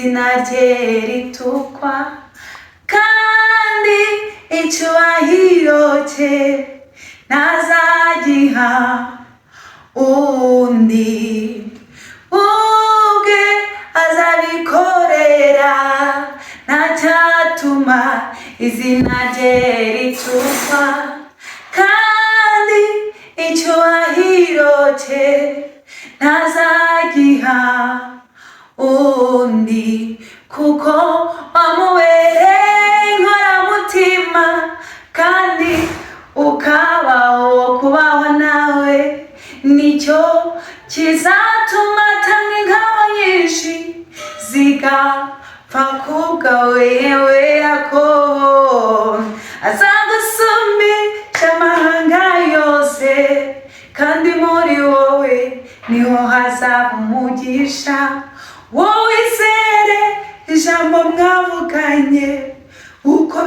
izina rye ritukwa kandi icyubahiro cye ntazagiha undi, ubwe azabikorera, ntacyatuma izina rye ritukwa kandi icyubahiro cye ntazagiha undi, kuko wamubereye inkoramutima kandi ukaba uwo kubahwa nawe, nicyo kizatuma atanga ingabo nyinshi zigapfa kubwawe yewe Yakobo. Azagusumbisha amahanga yose, kandi muri wowe niho hazaba umugisha. Wowe izere ijambo mwavuganye uko